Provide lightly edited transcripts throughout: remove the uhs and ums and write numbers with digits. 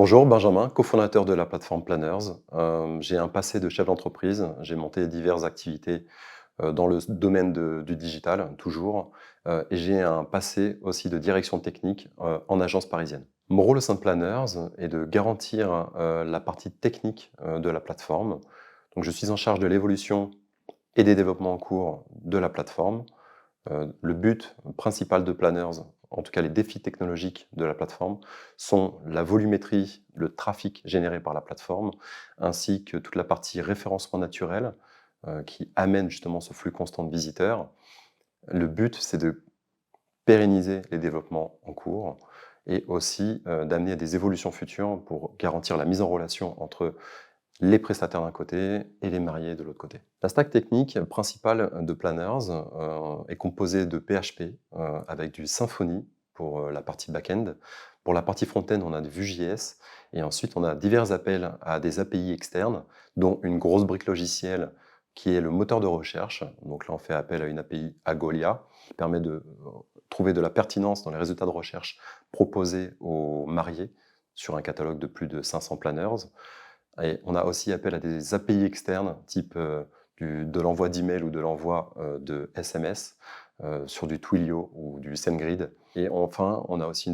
Bonjour, Benjamin, cofondateur de la plateforme Planners. J'ai un passé de chef d'entreprise. J'ai monté diverses activités dans le domaine du digital, toujours. Et j'ai un passé aussi de direction technique en agence parisienne. Mon rôle au sein de Planners est de garantir la partie technique de la plateforme. Donc, je suis en charge de l'évolution et des développements en cours de la plateforme. Le but principal de Planners, en tout cas les défis technologiques de la plateforme, sont la volumétrie, le trafic généré par la plateforme, ainsi que toute la partie référencement naturel qui amène justement ce flux constant de visiteurs. Le but, c'est de pérenniser les développements en cours et aussi d'amener à des évolutions futures pour garantir la mise en relation entre les prestataires d'un côté et les mariés de l'autre côté. La stack technique principale de Planners est composée de PHP avec du Symfony pour la partie back-end. Pour la partie front-end, on a du Vue.js et ensuite on a divers appels à des API externes, dont une grosse brique logicielle qui est le moteur de recherche. Donc là, on fait appel à une API Agolia qui permet de trouver de la pertinence dans les résultats de recherche proposés aux mariés sur un catalogue de plus de 500 planners. Et on a aussi appel à des API externes, type de l'envoi d'email ou de l'envoi de SMS sur du Twilio ou du SendGrid. Et enfin, on a aussi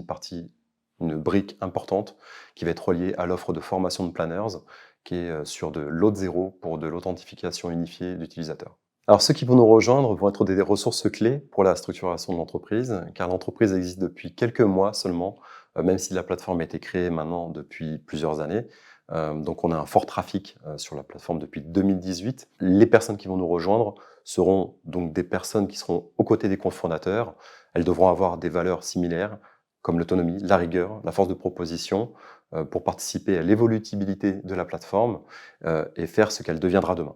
une brique importante qui va être reliée à l'offre de formation de Planners, qui est sur de l'Auth0 pour de l'authentification unifiée d'utilisateurs. Alors, ceux qui vont nous rejoindre vont être des ressources clés pour la structuration de l'entreprise, car l'entreprise existe depuis quelques mois seulement, même si la plateforme a été créée maintenant depuis plusieurs années. Donc on a un fort trafic sur la plateforme depuis 2018. Les personnes qui vont nous rejoindre seront donc des personnes qui seront aux côtés des cofondateurs. Elles devront avoir des valeurs similaires, comme l'autonomie, la rigueur, la force de proposition, pour participer à l'évolutivité de la plateforme et faire ce qu'elle deviendra demain.